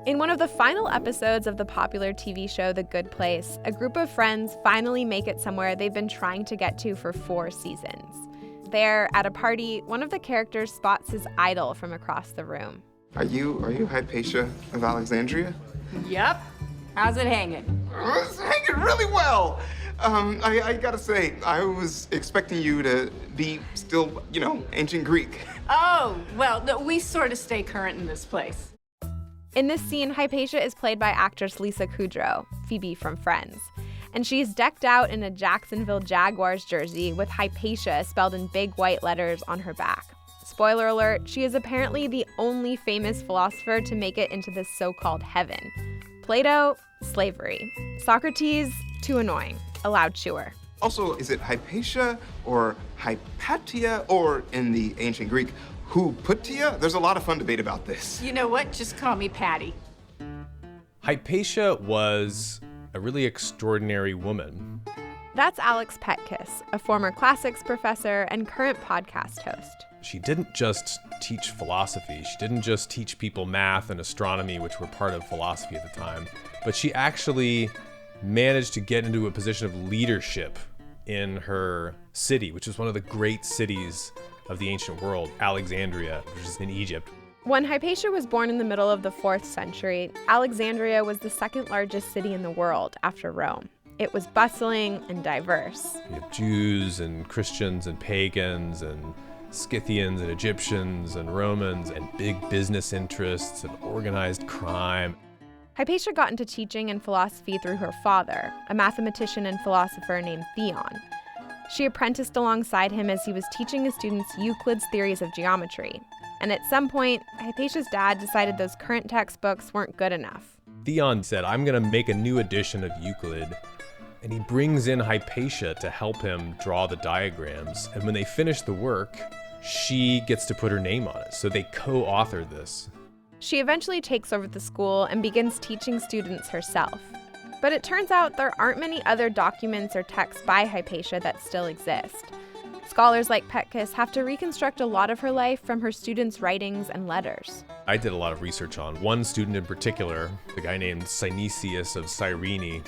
In one of the final episodes of the popular TV show The Good Place, a group of friends finally make it somewhere they've been trying to get to for 4 seasons. There, at a party, one of the characters spots his idol from across the room. Are you Hypatia of Alexandria? Yep. How's it hanging? It's hanging really well. I gotta say, I was expecting you to be still, ancient Greek. Oh, well, no, we sort of stay current in this place. In this scene, Hypatia is played by actress Lisa Kudrow, Phoebe from Friends. And she's decked out in a Jacksonville Jaguars jersey with Hypatia spelled in big white letters on her back. Spoiler alert, she is apparently the only famous philosopher to make it into this so-called heaven. Plato, slavery. Socrates, too annoying, a loud chewer. Also, is it Hypatia or Hypatia, or in the ancient Greek, Hypatia? There's a lot of fun debate about this. You know what? Just call me Patty. Hypatia was a really extraordinary woman. That's Alex Petkus, a former classics professor and current podcast host. She didn't just teach philosophy. She didn't just teach people math and astronomy, which were part of philosophy at the time, but she actually managed to get into a position of leadership in her city, which is one of the great cities of the ancient world, Alexandria, which is in Egypt. When Hypatia was born in the middle of the 4th century, Alexandria was the 2nd largest city in the world after Rome. It was bustling and diverse. You have Jews and Christians and pagans and Scythians and Egyptians and Romans and big business interests and organized crime. Hypatia got into teaching and philosophy through her father, a mathematician and philosopher named Theon. She apprenticed alongside him as he was teaching his students Euclid's theories of geometry. And at some point, Hypatia's dad decided those current textbooks weren't good enough. Theon said, I'm going to make a new edition of Euclid. And he brings in Hypatia to help him draw the diagrams. And when they finish the work, she gets to put her name on it. So they co-author this. She eventually takes over the school and begins teaching students herself. But it turns out there aren't many other documents or texts by Hypatia that still exist. Scholars like Petkus have to reconstruct a lot of her life from her students' writings and letters. I did a lot of research on one student in particular, a guy named Synesius of Cyrene.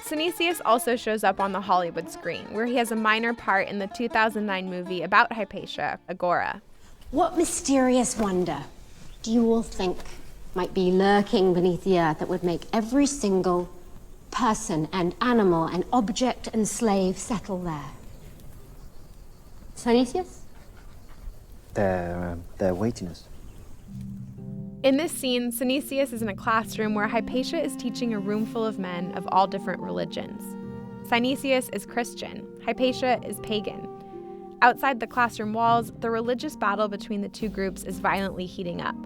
Synesius also shows up on the Hollywood screen, where he has a minor part in the 2009 movie about Hypatia, Agora. What mysterious wonder do you all think might be lurking beneath the earth that would make every single person and animal and object and slave settle there? Synesius? Their weightiness. In this scene, Synesius is in a classroom where Hypatia is teaching a room full of men of all different religions. Synesius is Christian, Hypatia is pagan. Outside the classroom walls, the religious battle between the two groups is violently heating up.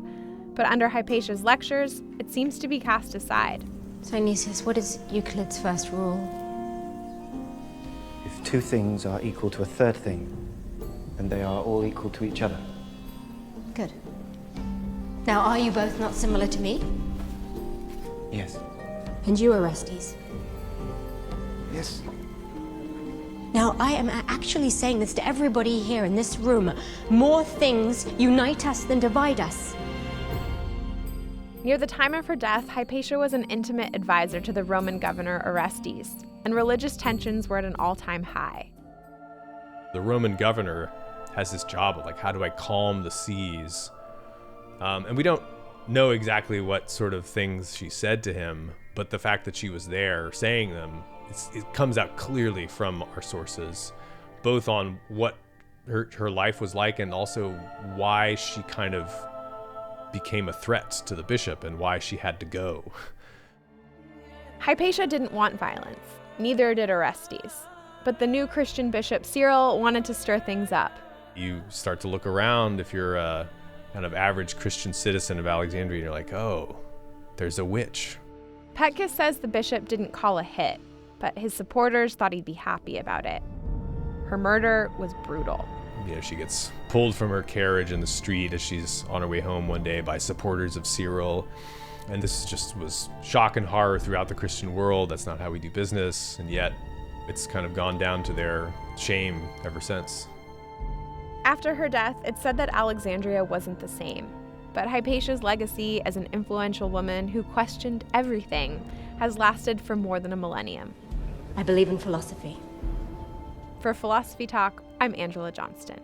But under Hypatia's lectures, it seems to be cast aside. Synesius, what is Euclid's first rule? If 2 things are equal to a third thing, then they are all equal to each other. Good. Now, are you both not similar to me? Yes. And you, Orestes? Yes. Now, I am actually saying this to everybody here in this room. More things unite us than divide us. Near the time of her death, Hypatia was an intimate advisor to the Roman governor Orestes, and religious tensions were at an all-time high. The Roman governor has this job of how do I calm the seas? And we don't know exactly what sort of things she said to him, but the fact that she was there saying them, it comes out clearly from our sources, both on what her life was like and also why she kind of became a threat to the bishop and why she had to go. Hypatia didn't want violence, neither did Orestes. But the new Christian bishop Cyril wanted to stir things up. You start to look around if you're a kind of average Christian citizen of Alexandria, and you're like, oh, there's a witch. Petkus says the bishop didn't call a hit, but his supporters thought he'd be happy about it. Her murder was brutal. She gets pulled from her carriage in the street as she's on her way home one day by supporters of Cyril. And this just was shock and horror throughout the Christian world. That's not how we do business. And yet it's kind of gone down to their shame ever since. After her death, it's said that Alexandria wasn't the same. but Hypatia's legacy as an influential woman who questioned everything has lasted for more than a millennium. I believe in philosophy. For Philosophy Talk, I'm Angela Johnston.